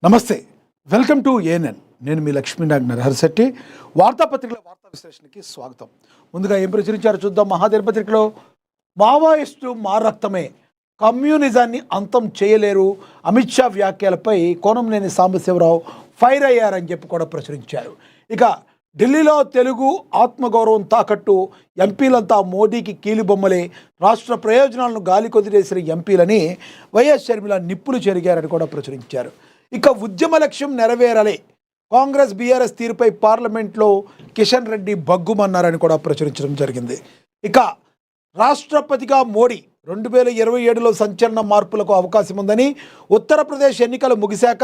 నమస్తే, welcome to ANN. నేను మీ లక్ష్మీనారాయణ నరహరిశెట్టి. వార్తాపత్రికల వార్తా విశ్లేషణకి స్వాగతం. ముందుగా ఏం ప్రచురించారో చూద్దాం. మహాదినపత్రికలో మావోయిస్టు మా రక్తమే, కమ్యూనిజాన్ని అంతం చేయలేరు, అమిత్ షా వ్యాఖ్యలపై కోనంనేని సాంబశివరావు ఫైర్ అయ్యారని చెప్పి కూడా ప్రచురించారు. ఇక ఢిల్లీలో తెలుగు ఆత్మగౌరవం తాకట్టు, ఎంపీలంతా మోడీకి కీలుబొమ్మలే, రాష్ట్ర ప్రయోజనాలను గాలి కొదిలేసిన ఎంపీలని వైఎస్ షర్మిల నిప్పులు చెరిగారని కూడా ప్రచురించారు. ఇక ఉద్యమ లక్ష్యం నెరవేరలే, కాంగ్రెస్ బీఆర్ఎస్ తీరుపై పార్లమెంట్లో కిషన్ రెడ్డి బగ్గుమన్నారని కూడా ప్రచురించడం జరిగింది. ఇక రాష్ట్రపతిగా మోడీ 2027లో సంచలన మార్పులకు అవకాశం ఉందని, ఉత్తరప్రదేశ్ ఎన్నికలు ముగిశాక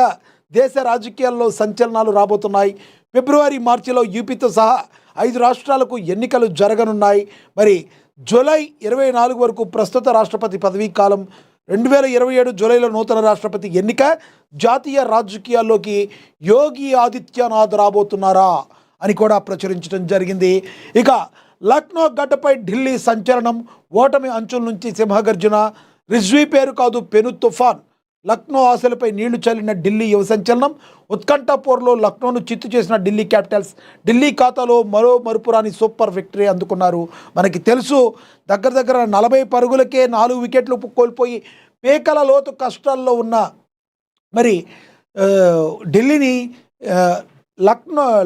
దేశ రాజకీయాల్లో సంచలనాలు రాబోతున్నాయి. ఫిబ్రవరి మార్చిలో యూపీతో సహా 5 రాష్ట్రాలకు ఎన్నికలు జరగనున్నాయి. మరి జూలై 24 వరకు ప్రస్తుత రాష్ట్రపతి పదవీ కాలం, 2027 జూలైలో నూతన రాష్ట్రపతి ఎన్నిక, జాతీయ రాజకీయాల్లోకి యోగి ఆదిత్యనాథ్ రాబోతున్నారా అని కూడా ప్రచురించడం జరిగింది. ఇక లక్నో గడ్డపై ఢిల్లీ సంచలనం, ఓటమి అంచుల నుంచి సింహగర్జున, రిజ్వీ పేరు కాదు పెను తుఫాన్, లక్నో ఆశలపై నీళ్లు చల్లిన ఢిల్లీ యువ సంచలనం, ఉత్కంఠపూర్లో లక్నోను చిత్తు చేసిన ఢిల్లీ క్యాపిటల్స్, ఢిల్లీ ఖాతాలో మరో మరుపురాని సూపర్ విక్టరీ అందుకున్నారు. మనకి తెలుసు, దగ్గర 40 పరుగులకే 4 వికెట్లు కోల్పోయి పేకల లోతు కష్టాల్లో ఉన్న మరి ఢిల్లీని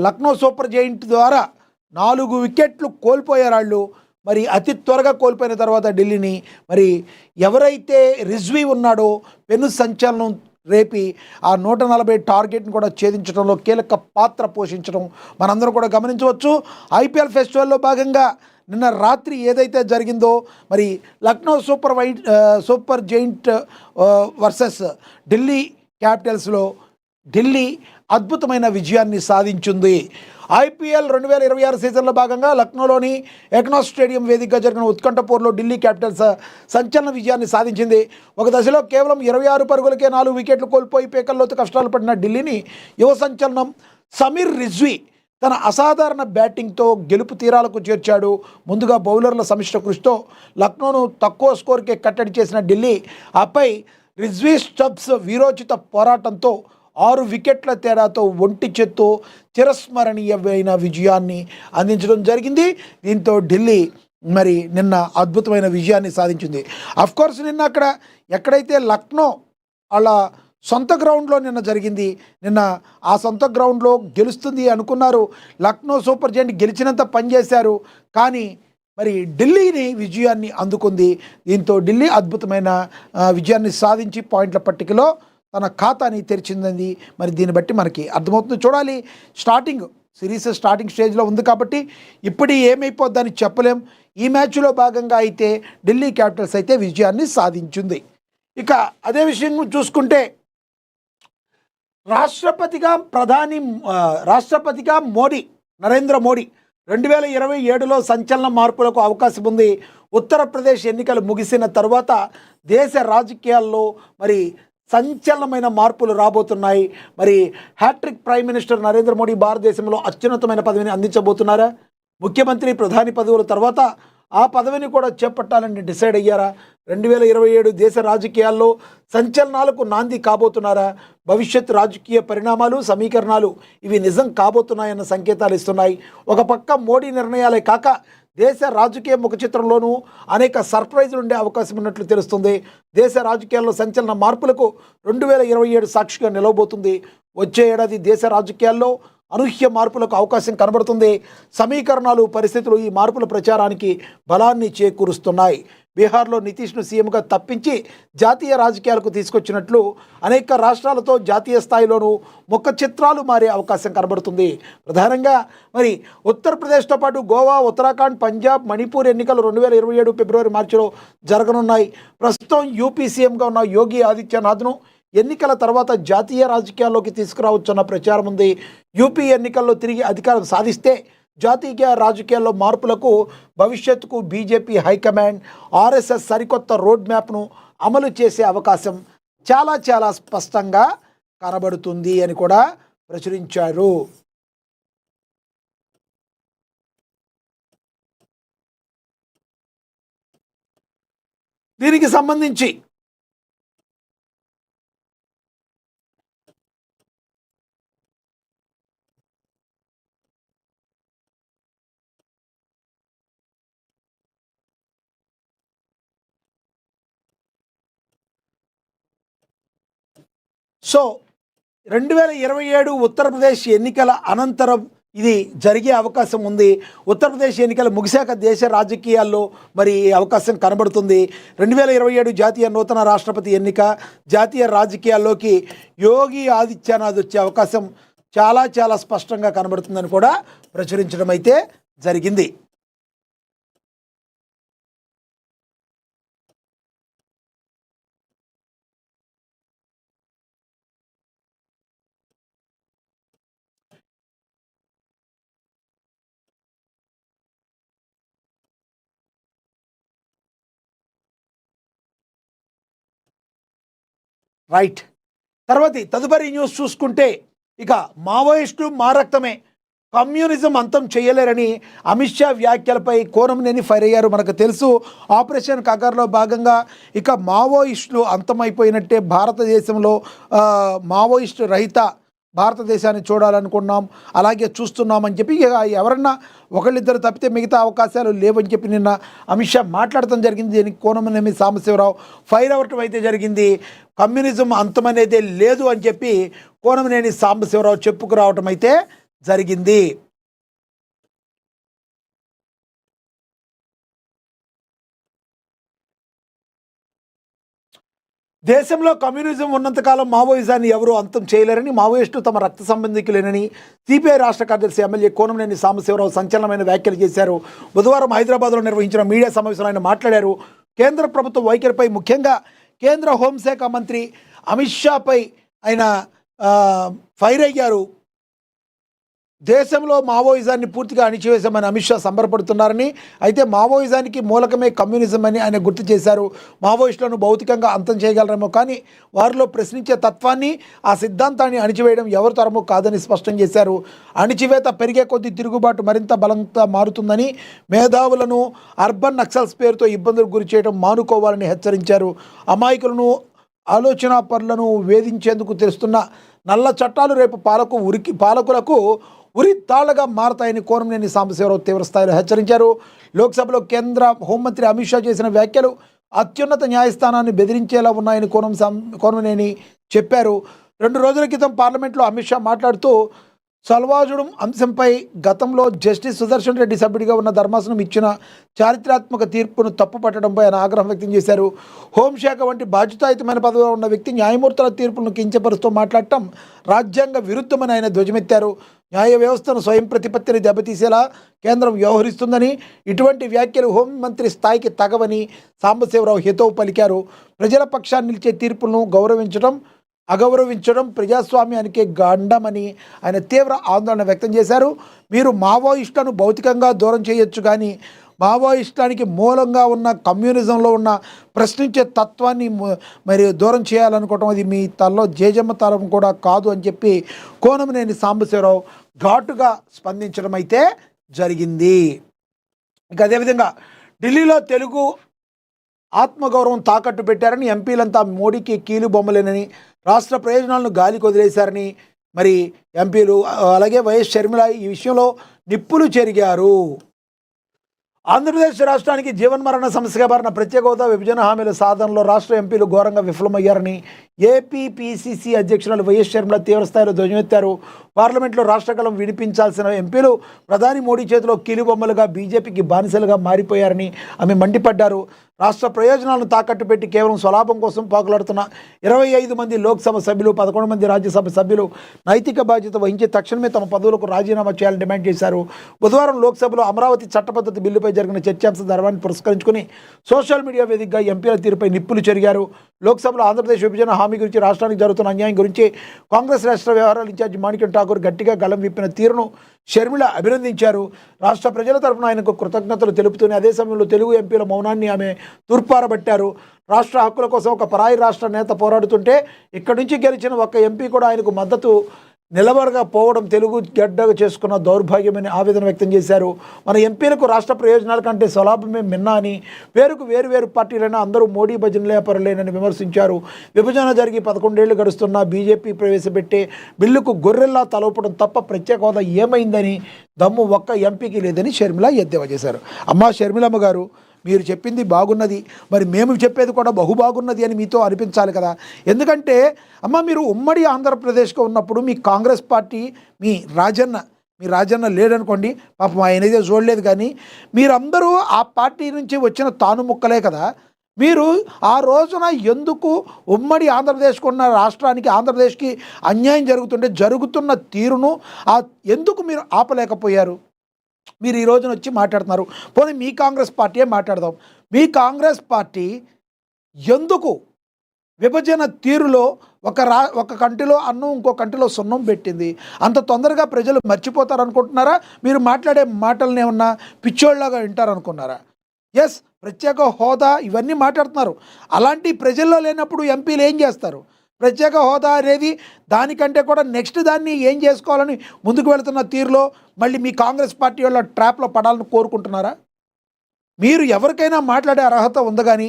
లక్నో సూపర్ జైంట్ ద్వారా 4 వికెట్లు కోల్పోయారు వాళ్ళు. మరి అతి త్వరగా కోల్పోయిన తర్వాత ఢిల్లీని మరి ఎవరైతే రిజ్వీ ఉన్నాడో పెను సంచలనం రేపి ఆ 140 టార్గెట్ని కూడా ఛేదించడంలో కీలక పాత్ర పోషించడం మనందరం కూడా గమనించవచ్చు. ఐపీఎల్ ఫెస్టివల్లో భాగంగా నిన్న రాత్రి ఏదైతే జరిగిందో, మరి Lucknow super giant versus Delhi క్యాపిటల్స్లో ఢిల్లీ అద్భుతమైన విజయాన్ని సాధించింది. ఐపీఎల్ 2026 సీజన్లో భాగంగా లక్నోలోని ఎకనాస్ స్టేడియం వేదికగా జరిగిన ఉత్కంఠపూర్లో ఢిల్లీ క్యాపిటల్స్ సంచలన విజయాన్ని సాధించింది. ఒక దశలో కేవలం 26 పరుగులకే 4 వికెట్లు కోల్పోయి పేకల్లోతు కష్టాలు పడిన ఢిల్లీని యువ సంచలనం సమీర్ రిజ్వీ తన అసాధారణ బ్యాటింగ్తో గెలుపు తీరాలకు చేర్చాడు. ముందుగా బౌలర్ల సమిష్ట కృషితో లక్నోను తక్కువ స్కోర్కే కట్టడి చేసిన ఢిల్లీ, ఆపై రిజ్వీ స్టబ్స్ వీరోచిత పోరాటంతో 6 వికెట్ల తేడాతో ఒంటి చేత్తో చిరస్మరణీయమైన విజయాన్ని అందించడం జరిగింది. దీంతో ఢిల్లీ మరి నిన్న అద్భుతమైన విజయాన్ని సాధించింది. అఫ్కోర్స్ నిన్న ఎక్కడైతే లక్నో అలా సొంత గ్రౌండ్లో నిన్న జరిగింది, నిన్న ఆ సొంత గ్రౌండ్లో గెలుస్తుంది అనుకున్నారు. లక్నో సూపర్ జైంట్ గెలిచినంత పనిచేశారు, కానీ మరి ఢిల్లీని విజయాన్ని అందుకుంది. దీంతో ఢిల్లీ అద్భుతమైన విజయాన్ని సాధించి పాయింట్ల పట్టికలో తన ఖాతాని తెరిచింది. మరి దీన్ని బట్టి మనకి అర్థమవుతుంది. చూడాలి, సిరీస్ స్టార్టింగ్ స్టేజ్లో ఉంది కాబట్టి ఇప్పుడు ఏమైపోద్దని చెప్పలేం. ఈ మ్యాచ్లో భాగంగా అయితే ఢిల్లీ క్యాపిటల్స్ అయితే విజయాన్ని సాధించింది. ఇక అదే విషయం చూసుకుంటే రాష్ట్రపతిగా నరేంద్ర మోడీ 2027లో సంచలన మార్పులకు అవకాశం ఉంది. ఉత్తరప్రదేశ్ ఎన్నికలు ముగిసిన తర్వాత దేశ రాజకీయాల్లో మరి సంచలనమైన మార్పులు రాబోతున్నాయి. మరి hat-trick prime minister Narendra Modi భారతదేశంలో అత్యున్నతమైన పదవిని అందించబోతున్నారా? ముఖ్యమంత్రి, ప్రధాని పదవుల తర్వాత ఆ పదవిని కూడా చేపట్టాలని డిసైడ్ అయ్యారా? 2027 దేశ రాజకీయాల్లో సంచలనాలకు నాంది కాబోతున్నారా? భవిష్యత్ రాజకీయ పరిణామాలు, సమీకరణాలు ఇవి నిజం కాబోతున్నాయన్న సంకేతాలు ఇస్తున్నాయి. ఒక పక్క మోడీ నిర్ణయాలే కాక దేశ రాజకీయ ముఖ చిత్రంలోనూ అనేక సర్ప్రైజులు ఉండే అవకాశం ఉన్నట్లు తెలుస్తుంది. దేశ రాజకీయాల్లో సంచలన మార్పులకు 2027 సాక్షిగా నిలవబోతుంది. వచ్చే ఏడాది దేశ రాజకీయాల్లో అనూహ్య మార్పులకు అవకాశం కనబడుతుంది. సమీకరణాలు, పరిస్థితులు ఈ మార్పుల ప్రచారానికి బలాన్ని చేకూరుస్తున్నాయి. బీహార్లో నితీష్ను సీఎంగా తప్పించి జాతీయ రాజకీయాలకు తీసుకొచ్చినట్లు అనేక రాష్ట్రాలతో జాతీయ స్థాయిలోనూ ముఖ చిత్రాలు మారే అవకాశం కనబడుతుంది. ప్రధానంగా మరి ఉత్తరప్రదేశ్తో పాటు గోవా, ఉత్తరాఖండ్, పంజాబ్, మణిపూర్ ఎన్నికలు 2027 ఫిబ్రవరి మార్చిలో జరగనున్నాయి. ప్రస్తుతం యూపీ సీఎంగా ఉన్న యోగి ఆదిత్యనాథ్ను ఎన్నికల తర్వాత జాతీయ రాజకీయాల్లోకి తీసుకురావచ్చన్న ప్రచారం ఉంది. యూపీ ఎన్నికల్లో తిరిగి అధికారం సాధిస్తే జాతీయ రాజకీయాల్లో మార్పులకు భవిష్యత్తుకు బీజేపీ హైకమాండ్, ఆర్ఎస్ఎస్ సరికొత్త రోడ్ మ్యాప్ను అమలు చేసే అవకాశం చాలా స్పష్టంగా కనబడుతుంది అని కూడా ప్రచురించారు. దీనికి సంబంధించి సో 2027 ఉత్తరప్రదేశ్ ఎన్నికల అనంతరం ఇది జరిగే అవకాశం ఉంది. ఉత్తరప్రదేశ్ ఎన్నికలు ముగిశాక దేశ రాజకీయాల్లో మరి అవకాశం కనబడుతుంది. 2027 జాతీయ నూతన రాష్ట్రపతి ఎన్నిక, జాతీయ రాజకీయాల్లోకి యోగి ఆదిత్యనాథ్ వచ్చే అవకాశం చాలా చాలా స్పష్టంగా కనబడుతుందని కూడా ప్రచురించడం అయితే జరిగింది. రైట్. తదుపరి న్యూస్ చూసుకుంటే ఇక మావోయిస్టు మా రక్తమే, కమ్యూనిజం అంతం చేయలేరని అమిత్ షా వ్యాఖ్యలపై కోనంనేని ఫైర్ అయ్యారు. మనకు తెలుసు ఆపరేషన్ కగార్లో భాగంగా ఇక మావోయిస్టులు అంతమైపోయినట్టే, భారతదేశంలో మావోయిస్టు రహిత భారతదేశాన్ని చూడాలనుకున్నాం, అలాగే చూస్తున్నామని చెప్పి ఎవరన్నా ఒకళ్ళిద్దరు తప్పితే మిగతా అవకాశాలు లేవని చెప్పి నిన్న అమిత్ షా మాట్లాడటం జరిగింది. దీనికి కోనమనేని సాంబశివరావు ఫైర్ అవ్వటం అయితే జరిగింది. కమ్యూనిజం అంతమనేదే లేదు అని చెప్పి కోనమనేని సాంబశివరావు చెప్పుకురావటం అయితే జరిగింది. దేశంలో కమ్యూనిజం ఉన్నంతకాలం మావోయిజాన్ని ఎవరూ అంతం చేయలేరని, మావోయిస్టులు తమ రక్త సంబంధికులేనని సిపిఐ రాష్ట్ర కార్యదర్శి ఎమ్మెల్యే కోనంనేని సాంబశివరావు సంచలనమైన వ్యాఖ్యలు చేశారు. బుధవారం హైదరాబాద్లో నిర్వహించిన మీడియా సమావేశంలో ఆయన మాట్లాడారు. కేంద్ర ప్రభుత్వ వైఖరిపై, ముఖ్యంగా కేంద్ర హోంశాఖ మంత్రి అమిత్ షాపై ఆయన ఫైర్ అయ్యారు. దేశంలో మావోయిజాన్ని పూర్తిగా అణిచివేశామని అమిత్ షా సంబరపడుతున్నారని, అయితే మావోయిజానికి మూలకమే కమ్యూనిజం అని ఆయన గుర్తు చేశారు. మావోయిస్టులను భౌతికంగా అంతం చేయగలరేమో కానీ వారిలో ప్రశ్నించే తత్వాన్ని, ఆ సిద్ధాంతాన్ని అణిచివేయడం ఎవరి తరమో కాదని స్పష్టం చేశారు. అణిచివేత పెరిగే కొద్దీ తిరుగుబాటు మరింత బలంగా మారుతుందని, మేధావులను అర్బన్ నక్సల్స్ పేరుతో ఇబ్బందులకు గురి చేయడం మానుకోవాలని హెచ్చరించారు. అమాయకులను, ఆలోచనా పరులను వేధించేందుకు తెస్తున్న నల్ల చట్టాలు రేపు పాలకులకు ఉరి తాళ్లగా మారతాయని కోనంనేని సాంబశివరావు తీవ్రస్థాయిలో హెచ్చరించారు. లోక్సభలో కేంద్ర హోంమంత్రి అమిత్ షా చేసిన వ్యాఖ్యలు అత్యున్నత న్యాయస్థానాన్ని బెదిరించేలా ఉన్నాయని కోనంనేని చెప్పారు. 2 రోజుల క్రితం పార్లమెంట్లో అమిత్ షా మాట్లాడుతూ సల్వాజుడం అంశంపై గతంలో జస్టిస్ సుదర్శన్ రెడ్డి సభ్యుడిగా ఉన్న ధర్మాసనం ఇచ్చిన చారిత్రాత్మక తీర్పును తప్పుపట్టడంపై ఆయన ఆగ్రహం వ్యక్తం చేశారు. హోంశాఖ వంటి బాధ్యతాయుతమైన పదవిలో ఉన్న వ్యక్తి న్యాయమూర్తుల తీర్పులను కించపరుస్తూ మాట్లాడటం రాజ్యాంగ విరుద్ధమని ఆయన ధ్వజమెత్తారు. న్యాయ వ్యవస్థను స్వయం ప్రతిపత్తిని దెబ్బతీసేలా కేంద్రం వ్యవహరిస్తుందని, ఇటువంటి వ్యాఖ్యలు హోంమంత్రి స్థాయికి తగవని సాంబశివరావు హితవు పలికారు. ప్రజల పక్షాన్ని నిలిచే తీర్పులను అగౌరవించడం ప్రజాస్వామ్యానికే గండమని ఆయన తీవ్ర ఆందోళన వ్యక్తం చేశారు. మీరు మావోయిస్టులను భౌతికంగా దూరం చేయొచ్చు, కానీ మావోయిస్టానికి మూలంగా ఉన్న కమ్యూనిజంలో ఉన్న ప్రశ్నించే తత్వాన్ని మరి దూరం చేయాలనుకోవటం అది మీ తలలో జేజమ్మ తరం కూడా కాదు అని చెప్పి కోనంనేని సాంబశివరావు ఘాటుగా స్పందించడం అయితే జరిగింది. ఇక అదేవిధంగా ఢిల్లీలో తెలుగు ఆత్మగౌరవం తాకట్టు పెట్టారని, ఎంపీలంతా మోడీకి కీలు బొమ్మలేనని, రాష్ట్ర ప్రయోజనాలను గాలికి వదిలేశారని మరి ఎంపీలు, అలాగే వైఎస్ షర్మిల ఈ విషయంలో నిప్పులు చెరిగారు. ఆంధ్రప్రదేశ్ రాష్ట్రానికి జీవన్మరణ సమస్యగా మారిన ప్రత్యేక హోదా, విభజన హామీల సాధనలో రాష్ట్ర ఎంపీలు ఘోరంగా విఫలమయ్యారని ఏపీపీసీసీ అధ్యక్షురాలు వైఎస్ షర్మిల తీవ్రస్థాయిలో ధ్వజమెత్తారు. పార్లమెంట్లో రాష్ట్రకలం వినిపించాల్సిన ఎంపీలు ప్రధాని మోడీ చేతిలో కీలుబొమ్మలుగా బీజేపీకి బానిసలుగా మారిపోయారని ఆమె మండిపడ్డారు. రాష్ట్ర ప్రయోజనాలను తాకట్టు పెట్టి కేవలం స్వలాభం కోసం పాకులాడుతున్న 25 మంది లోక్సభ సభ్యులు, 11 మంది రాజ్యసభ సభ్యులు నైతిక బాధ్యత వహించి తక్షణమే తమ పదవులకు రాజీనామా చేయాలని డిమాండ్ చేశారు. బుధవారం లోక్సభలో అమరావతి చట్టపద్ధతి బిల్లుపై జరిగిన చర్చాంశాన్ని పురస్కరించుకుని సోషల్ మీడియా వేదికగా ఎంపీల తీరుపై నిప్పులు చెరిగారు. లోక్సభలో ఆంధ్రప్రదేశ్ విభజన హామీ గురించి, రాష్ట్రానికి జరుగుతున్న అన్యాయం గురించి కాంగ్రెస్ రాష్ట్ర వ్యవహారాల ఇన్ఛార్జి మాణిక్యం ఠాకూర్ గట్టిగా గళం విప్పిన తీరును షర్మిల అభినందించారు. రాష్ట్ర ప్రజల తరఫున ఆయనకు కృతజ్ఞతలు తెలుపుతూనే అదే సమయంలో తెలుగు ఎంపీల మౌనాన్ని ఆమె తూర్పారబట్టారు. రాష్ట్ర హక్కుల కోసం ఒక పరాయి రాష్ట్ర నేత పోరాడుతుంటే ఇక్కడి నుంచి గెలిచిన ఒక్క ఎంపీ కూడా ఆయనకు మద్దతు నిలబడకపోవడం తెలుగు గడ్డగా చేసుకున్న దౌర్భాగ్యమని ఆవేదన వ్యక్తం చేశారు. మన ఎంపీలకు రాష్ట్ర ప్రయోజనాల కంటే స్వలాభమే మిన్నా అని, పేరుకు వేరు పార్టీలైనా అందరూ మోడీ భజనలేపరలేనని విమర్శించారు. విభజన జరిగి 11 ఏళ్లు గడుస్తున్నా బీజేపీ ప్రవేశపెట్టే బిల్లుకు గొర్రెల్లా తలవపడం తప్ప ప్రత్యేక హోదా ఏమైందని దమ్ము ఒక్క ఎంపీకి లేదని షర్మిల ఎద్దేవా చేశారు. అమ్మా షర్మిలమ్మ గారు, మీరు చెప్పింది బాగున్నది, మరి మేము చెప్పేది కూడా బాగున్నది అని మీతో అనిపించాలి కదా. ఎందుకంటే అమ్మ మీరు ఉమ్మడి ఆంధ్రప్రదేశ్గా ఉన్నప్పుడు మీ కాంగ్రెస్ పార్టీ మీ రాజన్న లేడనుకోండి, పాపం ఆయన ఏదో చూడలేదు, కానీ మీరందరూ ఆ పార్టీ నుంచి వచ్చిన తాను ముక్కలే కదా. మీరు ఆ రోజున ఎందుకు ఉమ్మడి ఆంధ్రప్రదేశ్కు ఉన్న రాష్ట్రానికి ఆంధ్రప్రదేశ్కి అన్యాయం జరుగుతున్న తీరును ఎందుకు మీరు ఆపలేకపోయారు? మీరు ఈ రోజున వచ్చి మాట్లాడుతున్నారు. పోనీ మీ కాంగ్రెస్ పార్టీయే మాట్లాడదాం. మీ కాంగ్రెస్ పార్టీ ఎందుకు విభజన తీరులో ఒక కంటిలో అన్నం ఇంకో కంటిలో సున్నం పెట్టింది? అంత తొందరగా ప్రజలు మర్చిపోతారు అనుకుంటున్నారా? మీరు మాట్లాడే మాటలను ఏమన్నా పిచ్చోళ్ళలాగా వింటారనుకున్నారా? ఎస్, ప్రత్యేక హోదా ఇవన్నీ మాట్లాడుతున్నారు. అలాంటి ప్రజల్లో లేనప్పుడు ఎంపీలు ఏం చేస్తారు? ప్రత్యేక హోదా అనేది దానికంటే కూడా నెక్స్ట్ దాన్ని ఏం చేసుకోవాలని ముందుకు వెళుతున్న తీరులో మళ్ళీ మీ కాంగ్రెస్ పార్టీ వాళ్ళ ట్రాప్లో పడాలని కోరుకుంటున్నారా? మీరు ఎవరికైనా మాట్లాడే అర్హత ఉంది, కానీ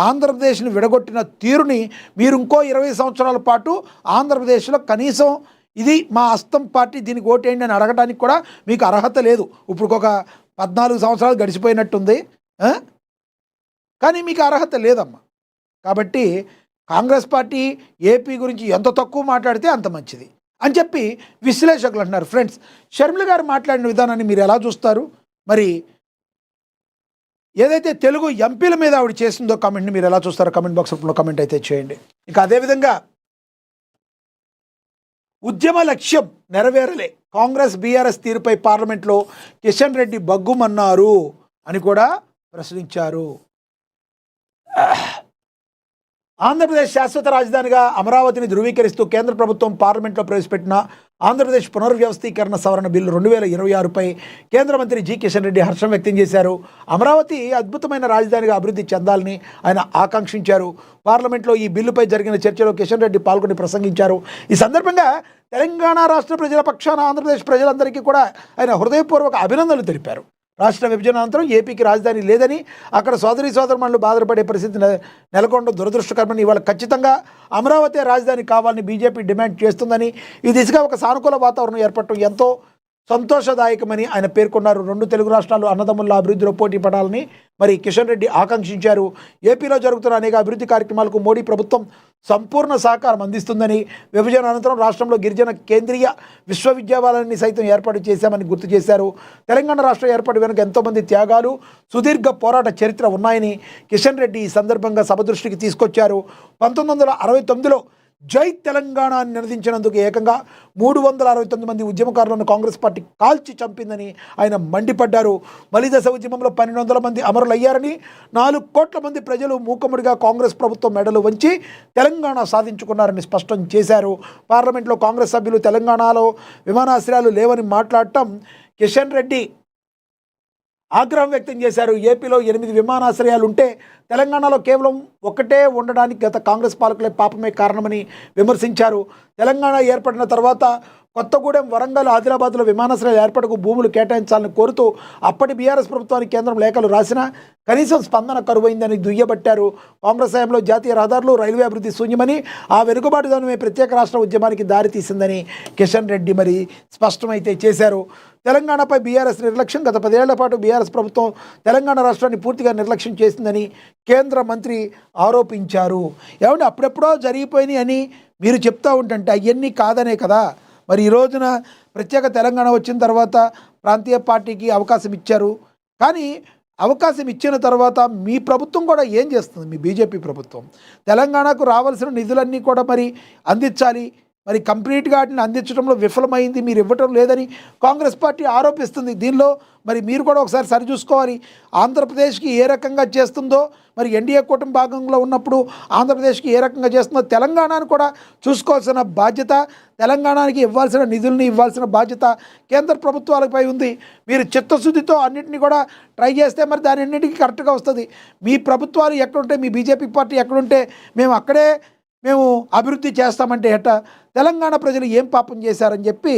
ఆంధ్రప్రదేశ్ని విడగొట్టిన తీరుని మీరు ఇంకో 20 సంవత్సరాల పాటు ఆంధ్రప్రదేశ్లో కనీసం ఇది మా హస్తం పార్టీ దీనికి ఓటేయండి అని అడగడానికి కూడా మీకు అర్హత లేదు. ఇప్పుడు ఒక 14 సంవత్సరాలు గడిచిపోయినట్టుంది, కానీ మీకు అర్హత లేదమ్మా. కాబట్టి కాంగ్రెస్ పార్టీ ఏపీ గురించి ఎంత తక్కువ మాట్లాడితే అంత మంచిది అని చెప్పి విశ్లేషకులు అంటున్నారు. ఫ్రెండ్స్, షర్మిల గారు మాట్లాడిన విధానాన్ని మీరు ఎలా చూస్తారు? మరి ఏదైతే తెలుగు ఎంపీల మీద ఆవిడ చేసిందో కామెంట్ని మీరు ఎలా చూస్తారో కామెంట్ బాక్స్ రూపంలో కామెంట్ అయితే చేయండి. ఇక అదేవిధంగా ఉద్యమ లక్ష్యం నెరవేరలే, కాంగ్రెస్ బీఆర్ఎస్ తీరుపై పార్లమెంట్లో కిషన్ రెడ్డి బగ్గుమన్నారు అని కూడా ప్రశ్నించారు. ఆంధ్రప్రదేశ్ శాశ్వత రాజధానిగా అమరావతిని ధృవీకరిస్తూ కేంద్ర ప్రభుత్వం పార్లమెంట్లో ప్రవేశపెట్టిన ఆంధ్రప్రదేశ్ పునర్వ్యవస్థీకరణ సవరణ బిల్లు 2026పై కేంద్ర మంత్రి జి కిషన్ రెడ్డి హర్షం వ్యక్తం చేశారు. అమరావతి అద్భుతమైన రాజధానిగా అభివృద్ధి చెందాలని ఆయన ఆకాంక్షించారు. పార్లమెంట్లో ఈ బిల్లుపై జరిగిన చర్చలో కిషన్ రెడ్డి పాల్గొని ప్రసంగించారు. ఈ సందర్భంగా తెలంగాణ రాష్ట్ర ప్రజల పక్షాన ఆంధ్రప్రదేశ్ ప్రజలందరికీ కూడా ఆయన హృదయపూర్వక అభినందనలు తెలిపారు. రాష్ట్ర విభజన అనంతరం ఏపీకి రాజధాని లేదని, అక్కడ సోదరీమణులు బాధపడే పరిస్థితి నెలకొనడం దురదృష్టకరమని, ఇవాళ ఖచ్చితంగా అమరావతి రాజధాని కావాలని బీజేపీ డిమాండ్ చేస్తుందని, ఈ దిశగా ఒక సానుకూల వాతావరణం ఏర్పడటం ఎంతో సంతోషదాయకమని ఆయన పేర్కొన్నారు. 2 తెలుగు రాష్ట్రాలు అన్నదమ్ముల అభివృద్ధిలో పోటీ పడాలని మరి కిషన్ రెడ్డి ఆకాంక్షించారు. ఏపీలో జరుగుతున్న అనేక అభివృద్ధి కార్యక్రమాలకు మోడీ ప్రభుత్వం సంపూర్ణ సహకారం అందిస్తుందని, విభజన అనంతరం రాష్ట్రంలో గిరిజన కేంద్రీయ విశ్వవిద్యాలయాన్ని సైతం ఏర్పాటు చేశామని గుర్తు చేశారు. తెలంగాణ రాష్ట్ర ఏర్పాటు వెనుక ఎంతోమంది త్యాగాలు, సుదీర్ఘ పోరాట చరిత్ర ఉన్నాయని కిషన్ రెడ్డి ఈ సందర్భంగా సభ దృష్టికి తీసుకొచ్చారు. 1969లో జై తెలంగాణ అని నినదించినందుకు ఏకంగా 369 మంది ఉద్యమకారులను కాంగ్రెస్ పార్టీ కాల్చి చంపిందని ఆయన మండిపడ్డారు. మలిదశ ఉద్యమంలో 1200 మంది అమరులయ్యారని, 4 కోట్ల మంది ప్రజలు మూకముడిగా కాంగ్రెస్ ప్రభుత్వం మెడలు వంచి తెలంగాణ సాధించుకున్నారని స్పష్టం చేశారు. పార్లమెంట్లో కాంగ్రెస్ సభ్యులు తెలంగాణలో విమానాశ్రయాలు లేవని మాట్లాడటం కిషన్ రెడ్డి ఆగ్రహం వ్యక్తం చేశారు. ఏపీలో 8 విమానాశ్రయాలు ఉంటే తెలంగాణలో కేవలం ఒకటే ఉండడానికి గత కాంగ్రెస్ పాలకులే పాపమే కారణమని విమర్శించారు. తెలంగాణ ఏర్పడిన తర్వాత కొత్తగూడెం, వరంగల్, ఆదిలాబాద్లో విమానాశ్రయాల ఏర్పాటుకు భూములు కేటాయించాలని కోరుతూ అప్పటి బీఆర్ఎస్ ప్రభుత్వానికి కేంద్రం లేఖలు రాసినా కనీసం స్పందన కరువైందని దుయ్యబట్టారు. కాంగ్రెస్ హయాంలో జాతీయ రహదారులు, రైల్వే అభివృద్ధి శూన్యమని, ఆ వెనుకబాటుదనమే ప్రత్యేక రాష్ట్ర ఉద్యమానికి దారితీసిందని కిషన్ రెడ్డి మరి స్పష్టమైతే చేశారు. తెలంగాణపై బీఆర్ఎస్ నిర్లక్ష్యం, గత 10 ఏళ్ల పాటు బీఆర్ఎస్ ప్రభుత్వం తెలంగాణ రాష్ట్రాన్ని పూర్తిగా నిర్లక్ష్యం చేసిందని కేంద్ర మంత్రి ఆరోపించారు. ఏమంటే అప్పుడెప్పుడో జరిగిపోయినాయి అని మీరు చెప్తూ ఉంటుంటే అవన్నీ కాదనే కదా మరి ఈ రోజున ప్రత్యేక తెలంగాణ వచ్చిన తర్వాత ప్రాంతీయ పార్టీకి అవకాశం ఇచ్చారు. కానీ అవకాశం ఇచ్చిన తర్వాత మీ ప్రభుత్వం కూడా ఏం చేస్తుంది? మీ బీజేపీ ప్రభుత్వం తెలంగాణకు రావాల్సిన నిధులన్నీ కూడా మరి అందించాలి, మరి కంప్లీట్గా వాటిని అందించడంలో విఫలమైంది, మీరు ఇవ్వటం లేదని కాంగ్రెస్ పార్టీ ఆరోపిస్తుంది. దీనిలో మరి మీరు కూడా ఒకసారి సరిచూసుకోవాలి. ఆంధ్రప్రదేశ్కి ఏ రకంగా చేస్తుందో, మరి ఎన్డీఏ కూటమి భాగంలో ఉన్నప్పుడు ఆంధ్రప్రదేశ్కి ఏ రకంగా చేస్తుందో తెలంగాణను కూడా చూసుకోవాల్సిన బాధ్యత, తెలంగాణకి ఇవ్వాల్సిన నిధుల్ని ఇవ్వాల్సిన బాధ్యత కేంద్ర ప్రభుత్వాలపై ఉంది. మీరు చిత్తశుద్ధితో అన్నింటినీ కూడా ట్రై చేస్తే మరి దాని అన్నింటికి కరెక్ట్గా వస్తుంది. మీ ప్రభుత్వాలు ఎక్కడుంటే, మీ బీజేపీ పార్టీ ఎక్కడుంటే మేము అభివృద్ధి చేస్తామంటే ఎట్టా? తెలంగాణ ప్రజలు ఏం పాపం చేశారని చెప్పి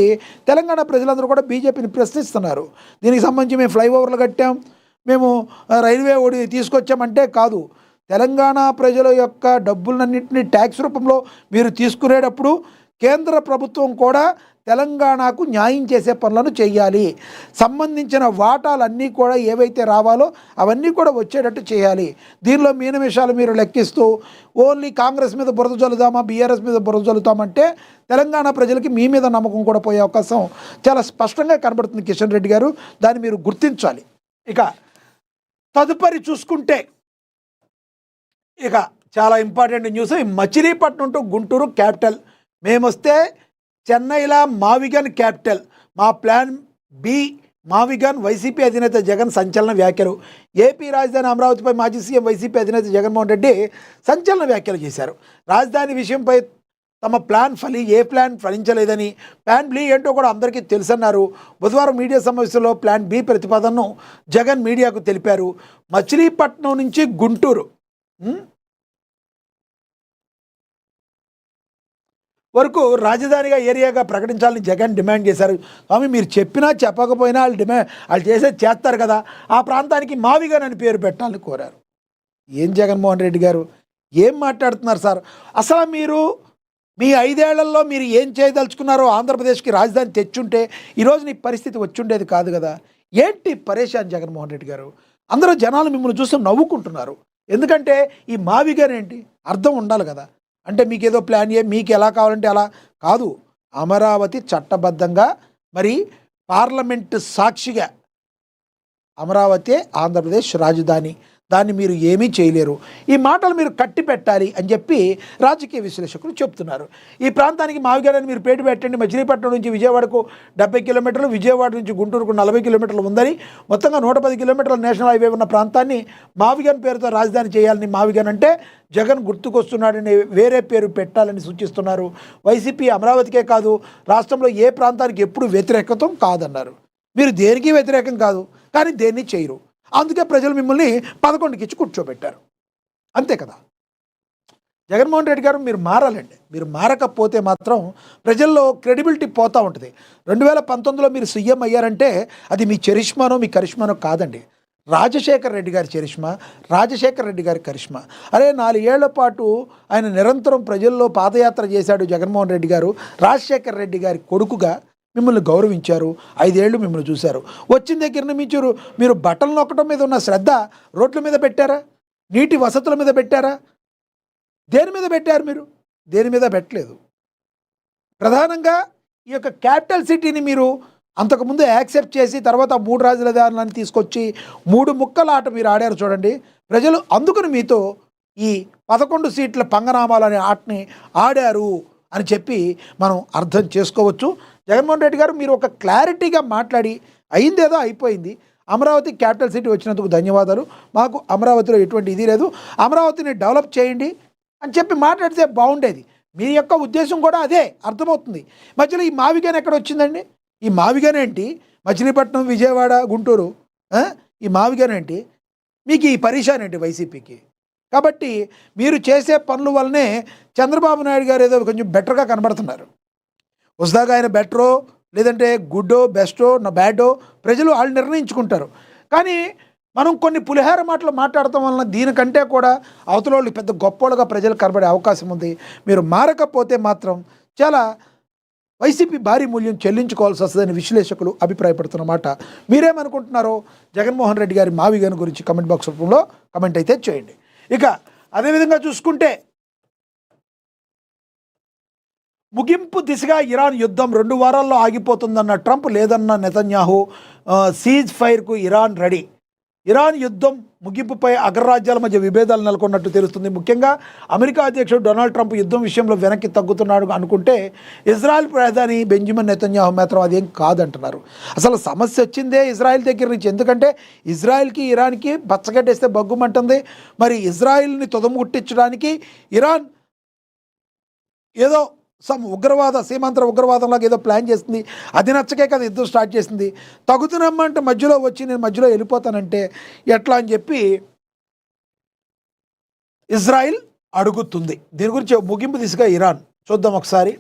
తెలంగాణ ప్రజలందరూ కూడా బీజేపీని ప్రశ్నిస్తున్నారు. దీనికి సంబంధించి మేము ఫ్లైఓవర్లు కట్టాం, మేము రైల్వే తీసుకొచ్చామంటే కాదు. తెలంగాణ ప్రజల యొక్క డబ్బులన్నింటినీ ట్యాక్స్ రూపంలో మీరు తీసుకునేటప్పుడు కేంద్ర ప్రభుత్వం కూడా తెలంగాణకు న్యాయం చేసే పనులను చేయాలి. సంబంధించిన వాటాలన్నీ కూడా ఏవైతే రావాలో అవన్నీ కూడా వచ్చేటట్టు చేయాలి. దీనిలో మీనమేషాలు మీరు లెక్కిస్తూ ఓన్లీ కాంగ్రెస్ మీద బురద చల్లుదామా, బీఆర్ఎస్ మీద బురద చల్లుతామంటే తెలంగాణ ప్రజలకి మీ మీద నమ్మకం కూడా పోయే అవకాశం చాలా స్పష్టంగా కనబడుతుంది కిషన్ రెడ్డి గారు. దాన్ని మీరు గుర్తించాలి. ఇక తదుపరి చూసుకుంటే ఇక చాలా important news, Machilipatnam to Guntur capital. మేమొస్తే చెన్నైలా మావిగన్ క్యాపిటల్, మా ప్లాన్ బి మావిగన్. వైసీపీ అధినేత జగన్ సంచలన వ్యాఖ్యలు. ఏపీ రాజధాని అమరావతిపై మాజీ సీఎం వైసీపీ అధినేత జగన్మోహన్ రెడ్డి సంచలన వ్యాఖ్యలు చేశారు. రాజధాని విషయంపై తమ ఏ ప్లాన్ ఫలించలేదని, ప్లాన్ బి ఏంటో కూడా అందరికీ తెలుసన్నారు. బుధవారం మీడియా సమావేశంలో ప్లాన్ బి ప్రతిపాదనను జగన్ మీడియాకు తెలిపారు. మచిలీపట్నం నుంచి గుంటూరు వరకు రాజధానిగా ఏరియాగా ప్రకటించాలని జగన్ డిమాండ్ చేశారు. స్వామి మీరు చెప్పినా చెప్పకపోయినా వాళ్ళు చేసేది చేస్తారు కదా, ఆ ప్రాంతానికి మావిగన్ అని పేరు పెట్టాలని కోరారు. ఏం జగన్మోహన్ రెడ్డి గారు ఏం మాట్లాడుతున్నారు సార్? అసలు మీరు మీ 5 ఏళ్లలో మీరు ఏం చేయదలుచుకున్నారో ఆంధ్రప్రదేశ్కి రాజధాని తెచ్చుంటే ఈరోజు నీ పరిస్థితి వచ్చుండేది కాదు కదా. ఏంటి పరేషాన్ జగన్మోహన్ రెడ్డి గారు? అందరూ జనాలు మిమ్మల్ని చూసి నవ్వుకుంటున్నారు. ఎందుకంటే ఈ మావిగన్ ఏంటి అర్థం ఉండాలి కదా. అంటే మీకేదో ప్లాన్ మీకు ఎలా కావాలంటే అలా కాదు. అమరావతి చట్టబద్ధంగా మరి పార్లమెంటు సాక్షిగా అమరావతి ఆంధ్రప్రదేశ్ రాజధాని, దాన్ని మీరు ఏమీ చేయలేరు. ఈ మాటలు మీరు కట్టి పెట్టాలి అని చెప్పి రాజకీయ విశ్లేషకులు చెప్తున్నారు. ఈ ప్రాంతానికి మావిగన్ మీరు పేరు పెట్టండి. మచిలీపట్నం నుంచి విజయవాడకు 70 కిలోమీటర్లు, విజయవాడ నుంచి గుంటూరుకు 40 కిలోమీటర్లు ఉందని, మొత్తంగా 110 కిలోమీటర్ల నేషనల్ హైవే ఉన్న ప్రాంతాన్ని మావిగన్ పేరుతో రాజధాని చేయాలని, మావిగన్ అంటే జగన్ గుర్తుకొస్తున్నాడని వేరే పేరు పెట్టాలని సూచిస్తున్నారు. వైసీపీ అమరావతికే కాదు రాష్ట్రంలో ఏ ప్రాంతానికి ఎప్పుడు వ్యతిరేకతం కాదన్నారు. మీరు దేనికి వ్యతిరేకం కాదు, కానీ దేన్ని చేయరు. అందుకే ప్రజలు మిమ్మల్ని 11కి ఇచ్చి కూర్చోబెట్టారు. అంతే కదా. జగన్మోహన్ రెడ్డి గారు మీరు మారాలండి. మీరు మారకపోతే మాత్రం ప్రజల్లో క్రెడిబిలిటీ పోతూ ఉంటుంది. 2019లో మీరు సీఎం అయ్యారంటే అది మీ చరిష్మానో మీ కరిష్మానో కాదండి. రాజశేఖర రెడ్డి గారి చరిష్మా, రాజశేఖర రెడ్డి గారి కరిష్మా. అరే 4 ఏళ్ల పాటు ఆయన నిరంతరం ప్రజల్లో పాదయాత్ర చేశాడు జగన్మోహన్ రెడ్డి గారు. రాజశేఖర రెడ్డి గారి కొడుకుగా మిమ్మల్ని గౌరవించారు. 5 ఏళ్ళు మిమ్మల్ని చూశారు. వచ్చిన దగ్గర మీరు బట్టలు నొక్కడం మీద ఉన్న శ్రద్ధ రోడ్ల మీద పెట్టారా? నీటి వసతుల మీద పెట్టారా? దేని మీద పెట్టారు? మీరు దేని మీద పెట్టలేదు. ప్రధానంగా ఈ యొక్క క్యాపిటల్ సిటీని మీరు అంతకుముందు యాక్సెప్ట్ చేసి తర్వాత 3 రాజధానులను తీసుకొచ్చి 3 ముక్కల ఆట మీరు ఆడారు చూడండి. ప్రజలు అందుకుని మీతో ఈ 11 సీట్ల పంగనామాలు అనే ఆటని ఆడారు అని చెప్పి మనం అర్థం చేసుకోవచ్చు. జగన్మోహన్ రెడ్డి గారు మీరు ఒక క్లారిటీగా మాట్లాడి అయిందేదో అయిపోయింది. అమరావతి క్యాపిటల్ సిటీ వచ్చినందుకు ధన్యవాదాలు. మాకు అమరావతిలో ఎటువంటి ఇది లేదు, అమరావతిని డెవలప్ చేయండి అని చెప్పి మాట్లాడితే బాగుండేది. మీ యొక్క ఉద్దేశం కూడా అదే అర్థమవుతుంది. మధ్యలో ఈ మావిగన్ ఎక్కడ వచ్చిందండి? ఈ మావిగన్ ఏంటి? మచిలీపట్నం, విజయవాడ, గుంటూరు, ఈ మావిగన్ ఏంటి? మీకు ఈ పరిశాన్ ఏంటి వైసీపీకి? కాబట్టి మీరు చేసే పనుల వల్లనే చంద్రబాబు నాయుడు గారు ఏదో కొంచెం బెటర్గా కనబడుతున్నారు. వస్తాగా ఆయన బెటరో లేదంటే గుడ్డో బెస్టో నా బ్యాడో ప్రజలు వాళ్ళు నిర్ణయించుకుంటారు. కానీ మనం కొన్ని పులిహార మాటలు మాట్లాడటం వలన దీనికంటే కూడా అవతల వాళ్ళు పెద్ద గొప్పోళ్ళుగా ప్రజలు కనబడే అవకాశం ఉంది. మీరు మారకపోతే మాత్రం చాలా వైసీపీ భారీ మూల్యం చెల్లించుకోవాల్సి వస్తుందని విశ్లేషకులు అభిప్రాయపడుతున్నమాట. మీరేమనుకుంటున్నారో జగన్మోహన్ రెడ్డి గారి మావిగన్ గురించి కమెంట్ బాక్స్ రూపంలో కమెంట్ అయితే చేయండి. ఇక అదేవిధంగా చూసుకుంటే ముగింపు దిశగా ఇరాన్ యుద్ధం 2 వారాల్లో ఆగిపోతుందన్న ట్రంప్, లేదన్న నెతన్యాహు. సీజ్ ఫైర్కు ఇరాన్ రెడీ. ఇరాన్ యుద్ధం ముగింపుపై అగ్రరాజ్యాల మధ్య విభేదాలు నెలకొన్నట్టు తెలుస్తుంది. ముఖ్యంగా అమెరికా అధ్యక్షుడు డొనాల్డ్ ట్రంప్ యుద్ధం విషయంలో వెనక్కి తగ్గుతున్నాడు అనుకుంటే ఇజ్రాయెల్ ప్రధాని బెంజమిన్ నెతన్యాహు మాత్రం అదేం కాదంటున్నారు. అసలు సమస్య వచ్చిందే ఇజ్రాయెల్ దగ్గర నుంచి. ఎందుకంటే ఇజ్రాయెల్కి ఇరాన్కి బచ్చగడ్డేస్తే బగ్గుమంటుంది. మరి ఇజ్రాయెల్ని తొదముట్టించడానికి ఇరాన్ ఏదో ఉగ్రవాద సీమాంతర ఉగ్రవాదంలాగా ఏదో ప్లాన్ చేస్తుంది. అది నచ్చకే కదా యుద్ధం స్టార్ట్ చేసింది. తగుతున్నమ్మంటే మధ్యలో వచ్చి నేను మధ్యలో వెళ్ళిపోతానంటే ఎట్లా అని చెప్పి ఇజ్రాయిల్ అడుగుతుంది. దీని గురించి ముగింపు దిశగా ఇరాన్ చూద్దాం ఒకసారి.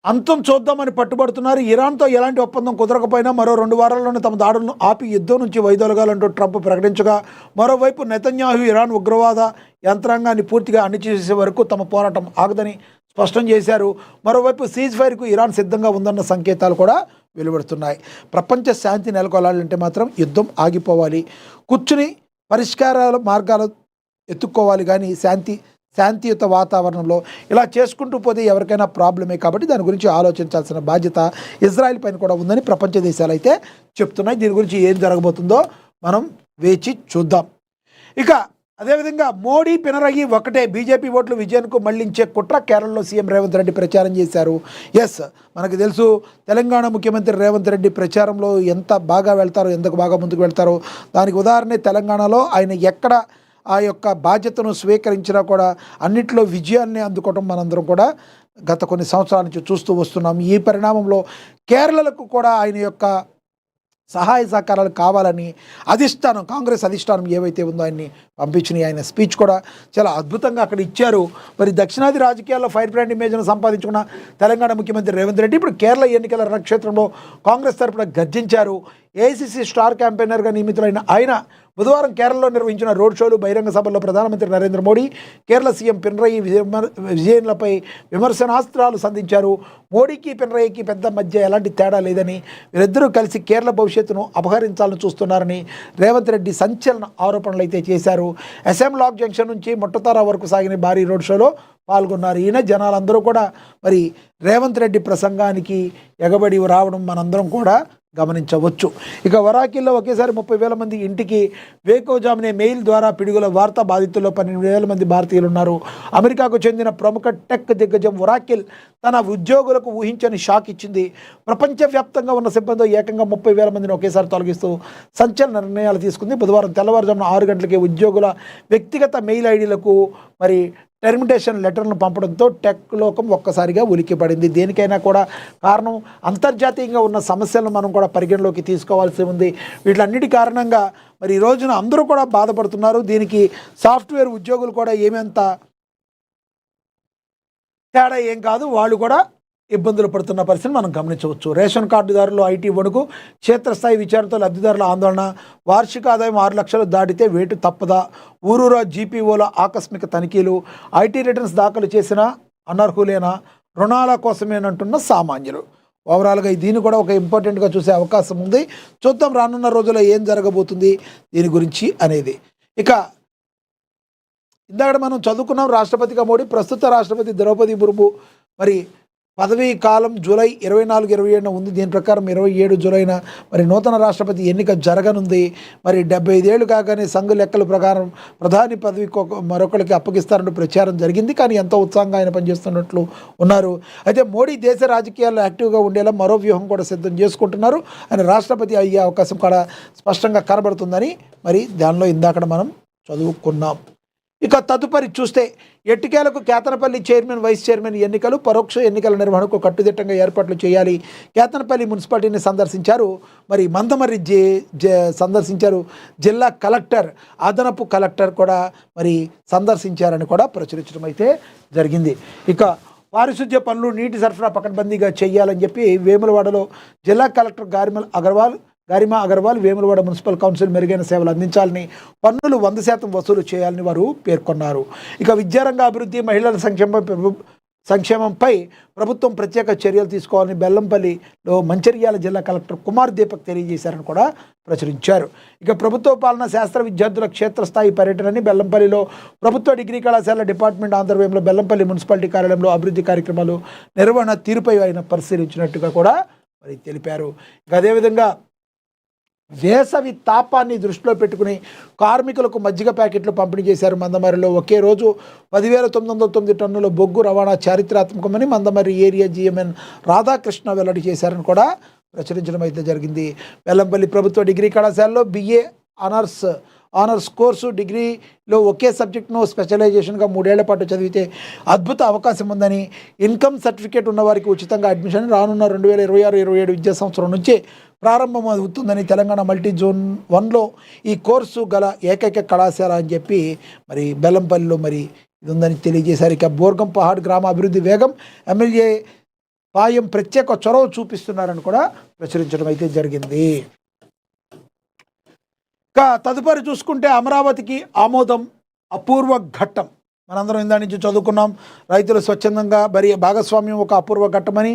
అంతం చూద్దామని పట్టుబడుతున్నారు. ఇరాన్తో ఎలాంటి ఒప్పందం కుదరకపోయినా మరో 2 వారాల్లోనే తమ దాడులను ఆపి యుద్ధం నుంచి వైదొలగాలంటూ ట్రంప్ ప్రకటించగా, మరోవైపు నెతన్యాహు ఇరాన్ ఉగ్రవాద యంత్రాంగాన్ని పూర్తిగా అణిచివేసే వరకు తమ పోరాటం ఆగదని స్పష్టం చేశారు. మరోవైపు సీజ్ ఫైర్కు ఇరాన్ సిద్ధంగా ఉందన్న సంకేతాలు కూడా వెలువడుతున్నాయి. ప్రపంచ శాంతి నెలకొల్పాలంటే మాత్రం యుద్ధం ఆగిపోవాలి, కూర్చుని పరిష్కారాల మార్గాలు ఎత్తుక్కోవాలి, కానీ శాంతియుత వాతావరణంలో ఇలా చేసుకుంటూ పోతే ఎవరికైనా ప్రాబ్లమే. కాబట్టి దాని గురించి ఆలోచించాల్సిన బాధ్యత ఇజ్రాయెల్ పైన కూడా ఉందని ప్రపంచ దేశాలు అయితే చెప్తున్నాయి. దీని గురించి ఏం జరగబోతుందో మనం వేచి చూద్దాం. ఇక అదేవిధంగా మోడీ పినరయి ఒకటే, బీజేపీ ఓట్లు విజయానికి మళ్లించే కుట్ర కేరళలో సీఎం రేవంత్ రెడ్డి ప్రచారం చేశారు. ఎస్, మనకు తెలుసు తెలంగాణ ముఖ్యమంత్రి రేవంత్ రెడ్డి ప్రచారంలో ఎంత బాగా వెళ్తారో, ఎంత బాగా ముందుకు వెళ్తారో. దానికి ఉదాహరణ తెలంగాణలో ఆయన ఎక్కడ ఆ యొక్క బాధ్యతను స్వీకరించినా కూడా అన్నింటిలో విజయాన్ని అందుకోవడం మనందరం కూడా గత కొన్ని సంవత్సరాల నుంచి చూస్తూ వస్తున్నాం. ఈ పరిణామంలో కేరళకు కూడా ఆయన యొక్క సహాయ సహకారాలు కావాలని కాంగ్రెస్ అధిష్టానం ఏవైతే ఉందో ఆయన్ని పంపించినాయి. ఆయన స్పీచ్ కూడా చాలా అద్భుతంగా అక్కడ ఇచ్చారు. మరి దక్షిణాది రాజకీయాల్లో ఫైర్ బ్రాండ్ ఇమేజ్ను సంపాదించుకున్న తెలంగాణ ముఖ్యమంత్రి రేవంత్ రెడ్డి ఇప్పుడు కేరళ ఎన్నికల రణక్షేత్రంలో కాంగ్రెస్ తరపున గర్జించారు. ఏఐసిసి స్టార్ క్యాంపెయినర్గా నియమితులైన ఆయన బుధవారం కేరళలో నిర్వహించిన రోడ్ షోలు, బహిరంగ సభల్లో ప్రధానమంత్రి నరేంద్ర మోడీ, కేరళ సీఎం పినరయి విజయన్లపై విమర్శనాస్త్రాలు సంధించారు. మోడీకి పినరయికి పెద్ద మధ్య ఎలాంటి తేడా లేదని, వీరిద్దరూ కలిసి కేరళ భవిష్యత్తును అపహరించాలని చూస్తున్నారని రేవంత్ రెడ్డి సంచలన ఆరోపణలు అయితే చేశారు. ఎస్ఎం లాక్ జంక్షన్ నుంచి ముట్టతారా వరకు సాగిన భారీ రోడ్ షోలో పాల్గొన్నారు. ఈయన జనాలందరూ కూడా మరి రేవంత్ రెడ్డి ప్రసంగానికి ఎగబడి రావడం మనందరం కూడా గమనించవచ్చు. ఇక వరాకిల్లో ఒకేసారి 30,000 మంది ఇంటికి వేకోజామునే మెయిల్ ద్వారా పిడుగుల వార్త బాధితుల్లో 12,000 మంది భారతీయులు ఉన్నారు. అమెరికాకు చెందిన ప్రముఖ టెక్ దిగ్గజం వరాకిల్ తన ఉద్యోగులకు ఊహించని షాక్ ఇచ్చింది. ప్రపంచవ్యాప్తంగా ఉన్న సిబ్బంది ఏకంగా 30,000 మందిని ఒకేసారి తొలగిస్తూ సంచలన నిర్ణయాలు తీసుకుంది. బుధవారం తెల్లవారుజామున 6 గంటలకే ఉద్యోగుల వ్యక్తిగత మెయిల్ ఐడీలకు మరి టెర్మినేషన్ లెటర్లను పంపడంతో టెక్ లోకం ఒక్కసారిగా ఉలిక్కిపడింది. దేనికైనా కూడా కారణం అంతర్జాతీయంగా ఉన్న సమస్యలను మనం కూడా పరిగణలోకి తీసుకోవాల్సి ఉంది. వీటన్నిటి కారణంగా మరి ఈ రోజున అందరూ కూడా బాధపడుతున్నారు. దీనికి సాఫ్ట్వేర్ ఉద్యోగులు కూడా ఏమంత తేడా ఏం కాదు, వాళ్ళు కూడా ఇబ్బందులు పడుతున్న పరిస్థితిని మనం గమనించవచ్చు. రేషన్ కార్డుదారులు ఐటీ వణుకు, క్షేత్రస్థాయి విచారణతో లబ్ధిదారుల ఆందోళన, వార్షిక ఆదాయం 6 లక్షలు దాటితే వేటు తప్పదా, ఊరూరా జీపీఓల ఆకస్మిక తనిఖీలు, ఐటీ రిటర్న్స్ దాఖలు చేసిన అనర్హులేనా, రుణాల కోసమేనంటున్న సామాన్యులు. ఓవరాల్గా దీన్ని కూడా ఒక ఇంపార్టెంట్గా చూసే అవకాశం ఉంది. చూద్దాం రానున్న రోజుల్లో ఏం జరగబోతుంది దీని గురించి అనేది. ఇక ఇందాక మనం చదువుకున్నాం రాష్ట్రపతిగా మోడీ, ప్రస్తుత రాష్ట్రపతి ద్రౌపది ముర్ము మరి పదవీ కాలం జూలై 24-27 ఉంది. దీని ప్రకారం 27 జూలైన మరి నూతన రాష్ట్రపతి ఎన్నిక జరగనుంది. మరి 75 ఏళ్ళు కాగానే సంఘ లెక్కల ప్రకారం ప్రధాని పదవి మరొకరికి అప్పగిస్తారంటూ ప్రచారం జరిగింది. కానీ ఎంతో ఉత్సాహంగా ఆయన పనిచేస్తున్నట్లు ఉన్నారు. అయితే మోడీ దేశ రాజకీయాల్లో యాక్టివ్గా ఉండేలా మరో వ్యూహం కూడా సిద్ధం చేసుకుంటున్నారు. ఆయన రాష్ట్రపతి అయ్యే అవకాశం కూడా స్పష్టంగా కనబడుతుందని మరి దానిలో ఇందాక మనం చదువుకున్నాం. ఇక తదుపరి చూస్తే ఎట్టికేలకు కేతనపల్లి చైర్మన్, వైస్ చైర్మన్ ఎన్నికలు, పరోక్ష ఎన్నికల నిర్వహణకు కట్టుదిట్టంగా ఏర్పాట్లు చేయాలి. కేతనపల్లి మున్సిపాలిటీని సందర్శించారు. మరి మందమర్రి సందర్శించారు. జిల్లా కలెక్టర్, అదనపు కలెక్టర్ కూడా మరి సందర్శించారని కూడా ప్రచురించడం అయితే జరిగింది. ఇక పారిశుద్ధ్య పనులు, నీటి సరఫరా పకడ్బందీగా చేయాలని చెప్పి వేములవాడలో జిల్లా collector Garima Agarwal Vemulawada municipal council మెరుగైన సేవలు అందించాలని, పన్నులు 100% వసూలు చేయాలని వారు పేర్కొన్నారు. ఇక విద్యారంగ అభివృద్ధి, మహిళల సంక్షేమంపై ప్రభుత్వం ప్రత్యేక చర్యలు తీసుకోవాలని బెల్లంపల్లిలో మంచిర్యాల జిల్లా కలెక్టర్ కుమార్ దీపక్ తెలియజేశారని కూడా ప్రచురించారు. ఇక ప్రభుత్వ పాలన శాస్త్ర విద్యార్థుల క్షేత్రస్థాయి పర్యటనని బెల్లంపల్లిలో ప్రభుత్వ డిగ్రీ కళాశాల డిపార్ట్మెంట్ ఆంధ్రవ్యంలో బెల్లంపల్లి మున్సిపాలిటీ కార్యాలయంలో అభివృద్ధి కార్యక్రమాలు నిర్వహణ తీరుపై ఆయన పరిశీలించినట్టుగా కూడా మరి తెలిపారు. ఇక అదేవిధంగా వేసవి తాపాన్ని దృష్టిలో పెట్టుకుని కార్మికులకు మజ్జిగ ప్యాకెట్లు పంపిణీ చేశారు. మందమర్రిలో ఒకే రోజు 10,909 టన్నుల బొగ్గు రవాణా చారిత్రాత్మకమని మందమర్రి ఏరియా జీఎంఎన్ రాధాకృష్ణ వెల్లడి చేశారని కూడా ప్రచురించడం అయితే జరిగింది. వెల్లంపల్లి ప్రభుత్వ డిగ్రీ కళాశాలలో BA ఆనర్స్ కోర్సు, డిగ్రీలో ఒకే సబ్జెక్టును స్పెషలైజేషన్గా 3 ఏళ్ల పాటు చదివితే అద్భుత అవకాశం ఉందని, ఇన్కమ్ సర్టిఫికేట్ ఉన్నవారికి ఉచితంగా అడ్మిషన్ రానున్న 2026-27 విద్యా సంవత్సరం నుంచే ప్రారంభం అవుతుందని తెలంగాణ మల్టీ జోన్ 1లో ఈ కోర్సు గల ఏకైక కళాశాల అని చెప్పి మరి బెల్లంపల్లిలో మరి ఇది ఉందని తెలియజేశారు. ఇక బోర్గం పహాడ్ గ్రామ అభివృద్ధి వేగం, ఎమ్మెల్యే పాయం ప్రత్యేక చొరవ చూపిస్తున్నారని కూడా ప్రచురించడం అయితే జరిగింది. ఇక తదుపరి చూసుకుంటే అమరావతికి ఆమోదం, అపూర్వ ఘట్టం. మనందరం ఇందా నుంచి చదువుకున్నాం. రైతులు స్వచ్ఛందంగా భాగస్వామ్యం ఒక అపూర్వ ఘట్టమని,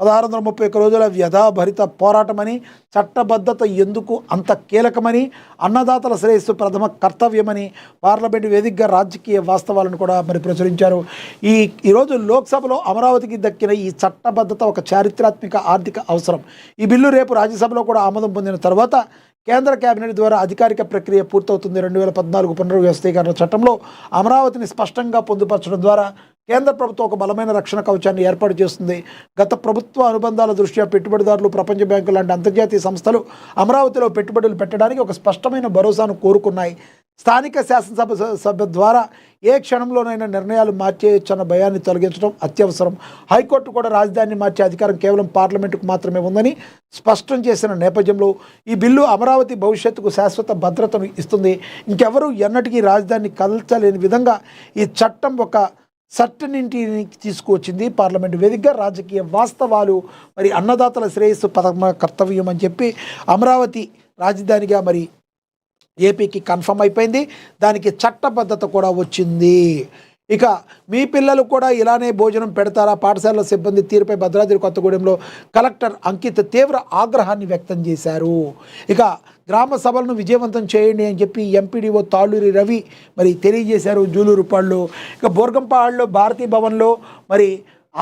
1631 రోజుల వ్యధాభరిత పోరాటమని, చట్టబద్ధత ఎందుకు అంత కీలకమని, అన్నదాతల శ్రేయస్సు ప్రథమ కర్తవ్యమని పార్లమెంటు వేదికగా రాజకీయ వాస్తవాలను కూడా ప్రచురించారు. ఈరోజు లోక్సభలో అమరావతికి దక్కిన ఈ చట్టబద్ధత ఒక చారిత్రాత్మక ఆర్థిక అవసరం. ఈ బిల్లు రేపు రాజ్యసభలో కూడా ఆమోదం పొందిన తర్వాత కేంద్ర కేబినెట్ ద్వారా అధికారిక ప్రక్రియ పూర్తవుతుంది. 2014 పునర్వ్యవస్థీకరణ చట్టంలో అమరావతిని స్పష్టంగా పొందుపరచడం ద్వారా కేంద్ర ప్రభుత్వం ఒక బలమైన రక్షణ కవచాన్ని ఏర్పాటు చేస్తుంది. గత ప్రభుత్వ అనుబంధాల దృష్ట్యా పెట్టుబడిదారులు, ప్రపంచ బ్యాంకు లాంటి అంతర్జాతీయ సంస్థలు అమరావతిలో పెట్టుబడులు పెట్టడానికి ఒక స్పష్టమైన భరోసాను కోరుకున్నాయి. స్థానిక శాసనసభ ద్వారా ఏ క్షణంలోనైనా నిర్ణయాలు మార్చేయచ్చన్న భయాన్ని తొలగించడం అత్యవసరం. హైకోర్టు కూడా రాజధానిని మార్చే అధికారం కేవలం పార్లమెంటుకు మాత్రమే ఉందని స్పష్టం చేసిన నేపథ్యంలో ఈ బిల్లు అమరావతి భవిష్యత్తుకు శాశ్వత భద్రతను ఇస్తుంది. ఇంకెవరూ ఎన్నటికీ రాజధానిని కదల్చలేని విధంగా ఈ చట్టం ఒక సర్టనిటీని తీసుకువచ్చింది. పార్లమెంటు వేదికగా రాజకీయ వాస్తవాలు, అన్నదాతల శ్రేయస్సు ప్రథమ కర్తవ్యం అని చెప్పి అమరావతి రాజధానిగా ఏపీకి కన్ఫర్మ్ అయిపోయింది. దానికి చట్టబద్ధత కూడా వచ్చింది. ఇక మీ పిల్లలు కూడా ఇలానే భోజనం పెడతారా? పాఠశాలల సిబ్బంది తీరుపై భద్రాద్రి కొత్తగూడెంలో కలెక్టర్ అంకిత్ తీవ్ర ఆగ్రహాన్ని వ్యక్తం చేశారు. ఇక గ్రామ సభలను విజయవంతం చేయండి అని చెప్పి ఎంపీడీఓ తాళ్ళూరి రవి తెలియజేశారు జూలూరుపాడులో. ఇక బోర్గంపాడులో భారతీ భవన్లో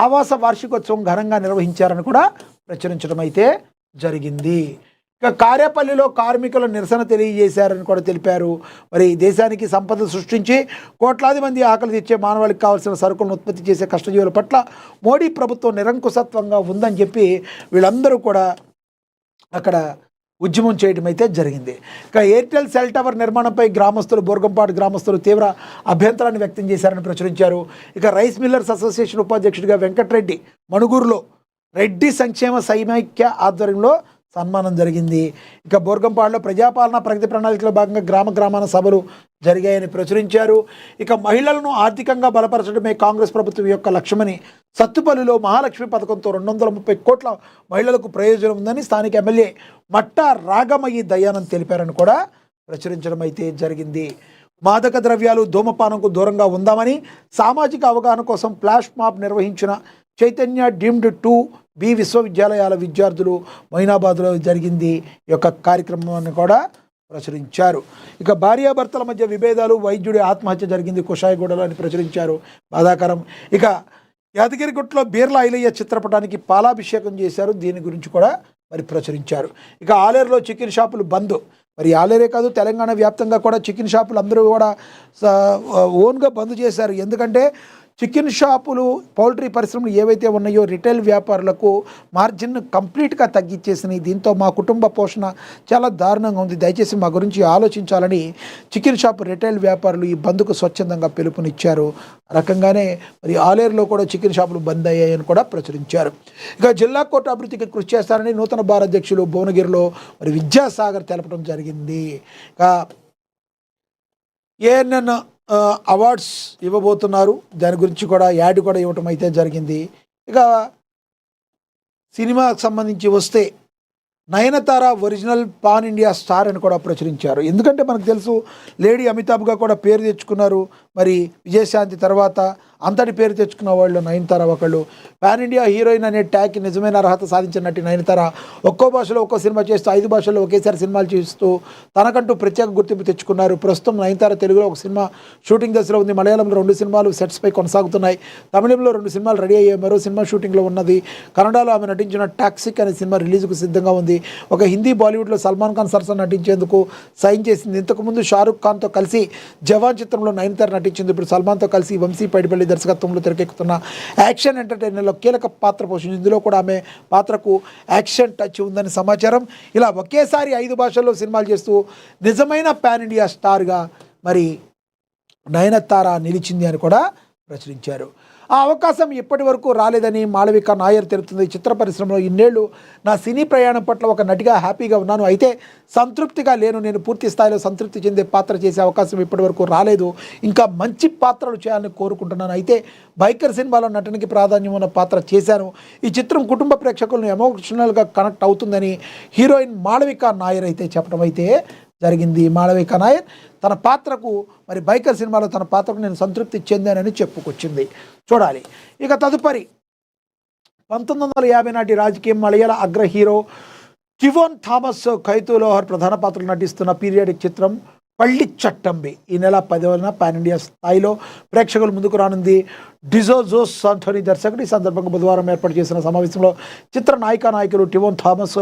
ఆవాస వార్షికోత్సవం ఘనంగా నిర్వహించారని కూడా ప్రచురించడం అయితే జరిగింది. ఇక కారేపల్లిలో కార్మికుల నిరసన తెలియజేశారని కూడా తెలిపారు. దేశానికి సంపదలు సృష్టించి కోట్లాది మంది ఆకలి తీర్చే మానవాళికి కావాల్సిన సరుకులను ఉత్పత్తి చేసే కష్టజీవుల పట్ల మోడీ ప్రభుత్వం నిరంకుశత్వంగా ఉందని చెప్పి వీళ్ళందరూ కూడా అక్కడ ఉద్యమం చేయడం అయితే జరిగింది. ఇక ఎయిర్టెల్ సెల్ టవర్ నిర్మాణంపై బోర్గంపాడు గ్రామస్తులు తీవ్ర అభ్యంతరాన్ని వ్యక్తం చేశారని ప్రచురించారు. ఇక రైస్ మిల్లర్స్ అసోసియేషన్ ఉపాధ్యక్షుడిగా వెంకటరెడ్డి మణుగూరులో రెడ్డి సంక్షేమ సమైక్య ఆధ్వర్యంలో సన్మానం జరిగింది. ఇక బోర్గంపాడులో ప్రజాపాలన ప్రగతి ప్రణాళికలో భాగంగా గ్రామాన సభలు జరిగాయని ప్రచురించారు. ఇక మహిళలను ఆర్థికంగా బలపరచడమే కాంగ్రెస్ ప్రభుత్వం యొక్క లక్ష్యమని, సత్తుపల్లిలో మహాలక్ష్మి పథకంతో 230 కోట్ల మహిళలకు ప్రయోజనం ఉందని స్థానిక ఎమ్మెల్యే మట్టా రాగమయ్యి దయానంద్ తెలిపారని కూడా ప్రచురించడం అయితే జరిగింది. మాదక ద్రవ్యాలు, ధూమపానంకు దూరంగా ఉందామని సామాజిక అవగాహన కోసం ఫ్లాష్ మాబ్ నిర్వహించిన చైతన్య డీమ్డ్ 2B విశ్వవిద్యాలయాల విద్యార్థులు మైనాబాద్లో జరిగింది. ఈ యొక్క కార్యక్రమాన్ని కూడా ప్రచురించారు. ఇక భార్యాభర్తల మధ్య విభేదాలు, వైద్యుడి ఆత్మహత్య జరిగింది కుషాయిగూడలో అని ప్రచురించారు. బాధాకరం. ఇక యాదగిరిగుట్టలో బీర్ల ఐలయ్య చిత్రపటానికి పాలాభిషేకం చేశారు. దీని గురించి కూడా ప్రచురించారు. ఇక ఆలేరులో చికెన్ షాపులు బంద్. ఆలేరే కాదు, తెలంగాణ వ్యాప్తంగా కూడా చికెన్ షాపులు అందరూ కూడా ఓన్గా బంద్ చేశారు. ఎందుకంటే చికెన్ షాపులు, పౌల్ట్రీ పరిశ్రమలు ఏవైతే ఉన్నాయో రిటైల్ వ్యాపారులకు మార్జిన్ కంప్లీట్గా తగ్గించేసినాయి. దీంతో మా కుటుంబ పోషణ చాలా దారుణంగా ఉంది, దయచేసి మా గురించి ఆలోచించాలని చికెన్ షాప్ రిటైల్ వ్యాపారులు ఈ బంద్కు స్వచ్ఛందంగా పిలుపునిచ్చారు. రకంగానే ఆలేరులో కూడా చికెన్ షాపులు బంద్ అయ్యాయని కూడా ప్రచురించారు. ఇక జిల్లా కోర్టు అభివృద్ధికి కృషి చేస్తారని నూతన బార్ అధ్యక్షులు భువనగిరిలో విద్యాసాగర్ తెలపడం జరిగింది. ఇక ఏఎన్ఎన్ అవార్డ్స్ ఇవ్వబోతున్నారు. దాని గురించి కూడా యాడ్ కూడా ఇవ్వటం అయితే జరిగింది. ఇక సినిమాకు సంబంధించి వస్తే Nayanthara original pan India star అని కూడా ప్రచురించారు. ఎందుకంటే మనకు తెలుసు లేడీ అమితాబ్గా కూడా పేరు తెచ్చుకున్నారు. విజయశాంతి తర్వాత అంతటి పేరు తెచ్చుకున్న వాళ్ళు నయనతార ఒకళ్ళు. పాన్ ఇండియా హీరోయిన్ అనే ట్యాగ్కి నిజమైన అర్హత సాధించిన నటి నయనతార ఒక్కో భాషలో ఒక్కో సినిమా చేస్తూ 5 భాషల్లో ఒకేసారి సినిమాలు చేస్తూ తనకంటూ ప్రత్యేక గుర్తింపు తెచ్చుకున్నారు. ప్రస్తుతం నయనతార తెలుగులో ఒక సినిమా షూటింగ్ దశలో ఉంది. మలయాళంలో 2 సినిమాలు సెట్స్పై కొనసాగుతున్నాయి. తమిళంలో 2 సినిమాలు రెడీ అయ్యాయి. మరో సినిమా షూటింగ్లో ఉన్నది. కన్నడలో ఆమె నటించిన టాక్సిక్ అనే సినిమా రిలీజ్కు సిద్ధంగా ఉంది. ఒక హిందీ, బాలీవుడ్లో సల్మాన్ ఖాన్ సరసన నటించేందుకు సైన్ చేసింది. ఇంతకుముందు షారుఖ్ ఖాన్తో కలిసి జవాన్ చిత్రంలో నయనతార నటించింది. ఇప్పుడు సల్మాన్తో కలిసి వంశీ పైడిపల్లి దర్శకత్వంలో తెరకెక్కుతున్న యాక్షన్ ఎంటర్టైనర్లో కీలక పాత్ర పోషించింది. ఇందులో కూడా ఆమె పాత్రకు యాక్షన్ టచ్ ఉందని సమాచారం. ఇలా ఒకేసారి 5 భాషల్లో సినిమాలు చేస్తూ నిజమైన పాన్ ఇండియా స్టార్గా నయనతార నిలిచింది అని కూడా ప్రచురించారు. ఆ అవకాశం ఇప్పటి వరకు రాలేదని మాళవిక నాయర్ తెలుపుతుంది. చిత్ర పరిశ్రమలో ఇన్నేళ్లు నా సినీ ప్రయాణం పట్ల ఒక నటిగా హ్యాపీగా ఉన్నాను. అయితే సంతృప్తిగా లేను. నేను పూర్తి స్థాయిలో సంతృప్తి చెందే పాత్ర చేసే అవకాశం ఇప్పటి వరకు రాలేదు. ఇంకా మంచి పాత్రలు చేయాలని కోరుకుంటున్నాను. అయితే బైకర్ సినిమాలో నటనకి ప్రాధాన్యం ఉన్న పాత్ర చేశాను. ఈ చిత్రం కుటుంబ ప్రేక్షకులను ఎమోషనల్గా కనెక్ట్ అవుతుందని హీరోయిన్ మాళవిక నాయర్ అయితే చెప్పడం అయితే జరిగింది. మాళవిక నాయర్ తన పాత్రకు మరి బైకర్ సినిమాలో తన పాత్రకు నేను సంతృప్తి చెందానని చెప్పుకొచ్చింది. చూడాలి. ఇక తదుపరి 1950 నాటి రాజకీయం మలయాళ అగ్ర హీరో టివోన్ థామస్, కైతు లోహర్ ప్రధాన పాత్రలు నటిస్తున్న పీరియాడిక్ చిత్రం పల్లి చట్టంబి ఈ నెల 10న పాన్ ఇండియా స్థాయిలో ప్రేక్షకుల ముందుకు రానుంది. డిజోజోస్ ఆంటోనీ దర్శకుడు. ఈ సందర్భంగా బుధవారం ఏర్పాటు చేసిన సమావేశంలో చిత్ర నాయకులు టివోన్ థామస్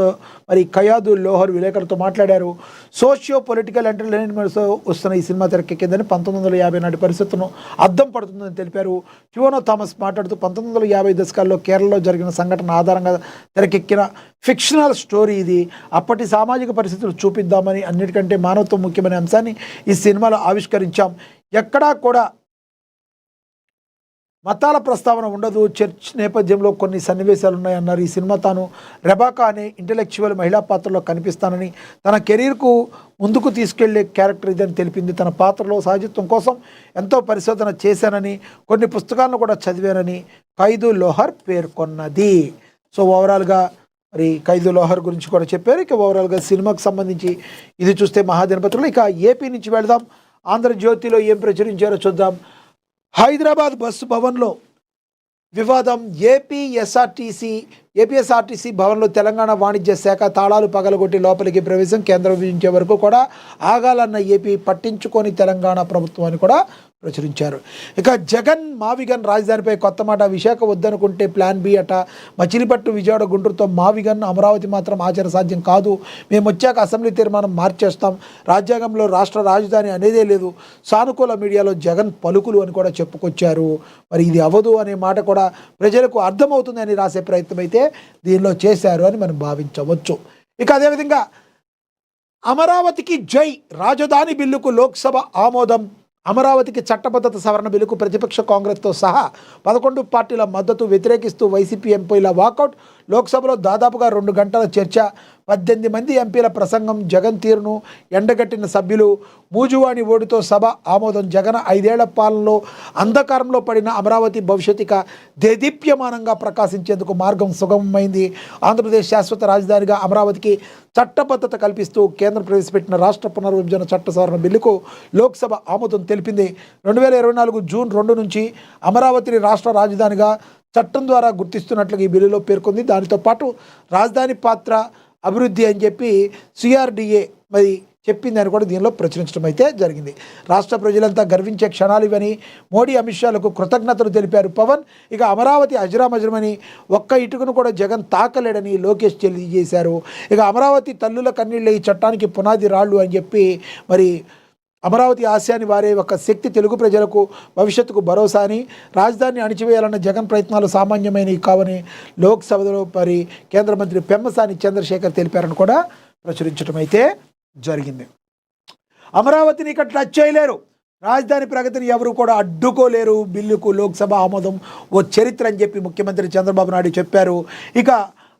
మరి కయాదు లోహర్ విలేకరులతో మాట్లాడారు. సోషియో పొలిటికల్ ఎంటర్టైన్మెంట్స్ వస్తున్న ఈ సినిమా తెరకెక్కిందని 1950 నాటి పరిస్థితులను అద్దం పడుతుందని తెలిపారు. టివోనో థామస్ మాట్లాడుతూ 1950 దశకాల్లో కేరళలో జరిగిన సంఘటన ఆధారంగా తెరకెక్కిన ఫిక్షనల్ స్టోరీ ఇది. అప్పటి సామాజిక పరిస్థితులు చూపిద్దామని, అన్నిటికంటే మానవత్వం ముఖ్యమైన అంశాన్ని ఈ సినిమాలో ఆవిష్కరించాం. ఎక్కడా కూడా మతాల ప్రస్తావన ఉండదు. చర్చ్ నేపథ్యంలో కొన్ని సన్నివేశాలు ఉన్నాయన్నారు. ఈ సినిమా తాను రెబాకా అనే ఇంటెలెక్చువల్ మహిళా పాత్రలో కనిపిస్తానని, తన కెరీర్కు ముందుకు తీసుకెళ్లే క్యారెక్టర్ ఇదని తెలిపింది. తన పాత్రలో సహజత్వం కోసం ఎంతో పరిశోధన చేశానని, కొన్ని పుస్తకాలను కూడా చదివానని ఖైదు లోహర్ పేర్కొన్నది. సో ఓవరాల్గా మరి ఖైదు లోహర్ గురించి కూడా చెప్పారు. ఇక ఓవరాల్గా సినిమాకు సంబంధించి ఇది చూస్తే మహాదినపత్రికలు. ఇక ఏపీ నుంచి వెళదాం. ఆంధ్రజ్యోతిలో ఏం ప్రచురించారో చూద్దాం. హైదరాబాద్ బస్సు భవన్లో వివాదం. ఏపీఎస్ఆర్టీసీ భవన్లో తెలంగాణ వాణిజ్య శాఖ తాళాలు పగలగొట్టి లోపలికి ప్రవేశం, కేంద్రం విధించే వరకు కూడా ఆగాలన్న ఏపీ పట్టించుకొని తెలంగాణ ప్రభుత్వాన్ని కూడా ప్రచురించారు. ఇక జగన్ మావిగన్ రాజధానిపై కొత్త మాట. విశాఖ వద్దనుకుంటే ప్లాన్ బి అట. మచిలీపట్నం, విజయవాడ, గుంటూరుతో మావిగన్, అమరావతి మాత్రం ఆచార సాధ్యం కాదు. మేము వచ్చాక అసెంబ్లీ తీర్మానం మార్చేస్తాం. రాజ్యాంగంలో రాష్ట్ర రాజధాని అనేదే లేదు. సానుకూల మీడియాలో జగన్ పలుకులు అని కూడా చెప్పుకొచ్చారు. మరి ఇది అవ్వదు అనే మాట కూడా ప్రజలకు అర్థమవుతుందని రాసే ప్రయత్నం అయితే దీనిలో చేశారు అని మనం భావించవచ్చు. ఇక అదేవిధంగా అమరావతికి జై, రాజధాని బిల్లుకు లోక్సభ ఆమోదం. అమరావతికి చట్టబద్ధత సవరణ బిల్లుకు ప్రతిపక్ష కాంగ్రెస్తో సహా 11 పార్టీల మద్దతు. వ్యతిరేకిస్తూ వైసీపీ ఎంపీల వాకౌట్. లోక్సభలో దాదాపుగా 2 గంటల చర్చ. 18 మంది ఎంపీల ప్రసంగం. జగన్ తీరును ఎండగట్టిన సభ్యులు. మూజువాణి ఓటుతో సభ ఆమోదం. జగన్ 5 ఏళ్ల పాలనలో అంధకారంలో పడిన అమరావతి భవిష్యత్తుక దేదీప్యమానంగా ప్రకాశించేందుకు మార్గం సుగమమైంది. ఆంధ్రప్రదేశ్ శాశ్వత రాజధానిగా అమరావతికి చట్టబద్ధత కల్పిస్తూ కేంద్రం ప్రవేశపెట్టిన రాష్ట్ర పునర్విభజన చట్ట సవరణ బిల్లుకు లోక్సభ ఆమోదం తెలిపింది. 2024 జూన్ 2 నుంచి అమరావతిని రాష్ట్ర రాజధానిగా చట్టం ద్వారా గుర్తిస్తున్నట్లుగా ఈ బిల్లులో పేర్కొంది. దానితో పాటు రాజధాని పాత్ర అభివృద్ధి అని చెప్పి సిఆర్డిఏ మరి చెప్పిందని కూడా దీనిలో ప్రచురించడం అయితే జరిగింది. రాష్ట్ర ప్రజలంతా గర్వించే క్షణాలు ఇవని మోడీ, అమిత్ షాలకు కృతజ్ఞతలు తెలిపారు పవన్. ఇక అమరావతి అజరామజరమని, ఒక్క ఇటుకను కూడా జగన్ తాకలేడని లోకేష్ తెలియజేశారు. ఇక అమరావతి తల్లుల కన్నీళ్ళే ఈ చట్టానికి పునాది రాళ్ళు అని చెప్పి మరి అమరావతి ఆశయాన్ని వారే ఒక శక్తి, తెలుగు ప్రజలకు భవిష్యత్తుకు భరోసా అని, రాజధానిని అణిచివేయాలన్న జగన్ ప్రయత్నాలు సామాన్యమైనవి కావని లోక్సభలో మరి కేంద్ర మంత్రి పెమ్మసాని చంద్రశేఖర్ తెలిపారని కూడా ప్రచురించడం అయితే జరిగింది. అమరావతిని ఇక్కడ టచ్ చేయలేరు, రాజధాని ప్రగతిని ఎవరు కూడా అడ్డుకోలేరు. బిల్లుకు లోక్సభ ఆమోదం ఓ చరిత్ర అని చెప్పి ముఖ్యమంత్రి చంద్రబాబు నాయుడు చెప్పారు. ఇక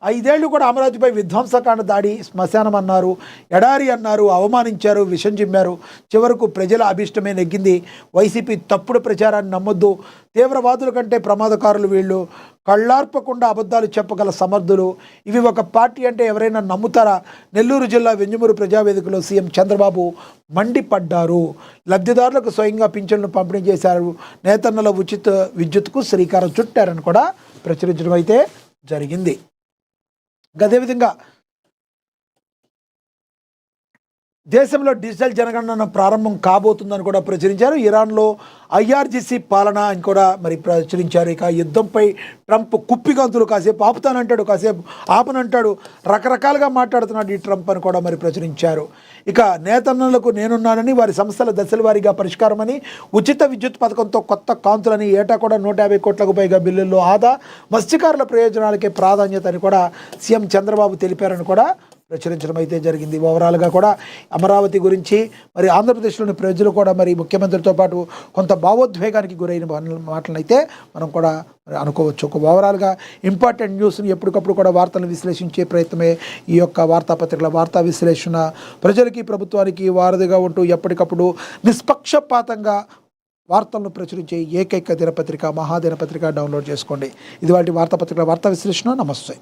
5 ఏళ్లు కూడా అమరావతిపై విధ్వంసకాండ దాడి, శ్మశానం అన్నారు, ఎడారి అన్నారు, అవమానించారు, విషం చిమ్మారు. చివరకు ప్రజల అభిష్టమే నెగ్గింది. వైసీపీ తప్పుడు ప్రచారాన్ని నమ్మొద్దు. తీవ్రవాదుల కంటే ప్రమాదకారులు వీళ్ళు. కళ్ళార్పకుండా అబద్ధాలు చెప్పగల సమర్థులు. ఇవి ఒక పార్టీ అంటే ఎవరైనా నమ్ముతారా? నెల్లూరు జిల్లా వెంజమూరు ప్రజావేదికలో సీఎం చంద్రబాబు మండిపడ్డారు. లబ్ధిదారులకు స్వయంగా పింఛన్లు పంపిణీ చేశారు. నేతన్నల ఉచిత విద్యుత్కు శ్రీకారం చుట్టారని కూడా ప్రచురించడం అయితే జరిగింది. అదేవిధంగా దేశంలో డిజిటల్ జనగణన ప్రారంభం కాబోతుందని కూడా ప్రచురించారు. ఇరాన్లో ఐఆర్జీసీ పాలన అని కూడా మరి ప్రచురించారు. ఇక యుద్ధంపై ట్రంప్ కుప్పిగంతులు, కాసేపు ఆపుతానంటాడు, కాసేపు ఆపనంటాడు, రకరకాలుగా మాట్లాడుతున్నాడు ఈ ట్రంప్ అని కూడా మరి ప్రచురించారు. ఇక నేతన్నలకు నేనున్నానని, వారి సమస్యల దశల వారీగా పరిష్కారమని, ఉచిత విద్యుత్ పథకంతో కొత్త కాంతులని, ఏటా కూడా 150 కోట్లకు పైగా బిల్లుల్లో ఆదా, మత్స్యకారుల ప్రయోజనాలకే ప్రాధాన్యత అని కూడా సీఎం చంద్రబాబు తెలిపారని కూడా ప్రచురించడం అయితే జరిగింది. ఓవరాల్గా కూడా అమరావతి గురించి మరి ఆంధ్రప్రదేశ్లోని ప్రజలు కూడా మరి ముఖ్యమంత్రితో పాటు కొంత భావోద్వేగానికి గురైన మాటలను అయితే మనం కూడా అనుకోవచ్చు. ఒక ఓవరాల్గా ఇంపార్టెంట్ న్యూస్ని ఎప్పటికప్పుడు కూడా వార్తలను విశ్లేషించే ప్రయత్నమే ఈ యొక్క వార్తాపత్రికల వార్తా విశ్లేషణ. ప్రజలకి, ప్రభుత్వానికి వారధిగా ఉంటూ ఎప్పటికప్పుడు నిష్పక్షపాతంగా వార్తలను ప్రచురించే ఏకైక దినపత్రిక మహాదినపత్రిక. డౌన్లోడ్ చేసుకోండి. ఇది వాటి వార్తాపత్రికల వార్తా విశ్లేషణ. నమస్తే.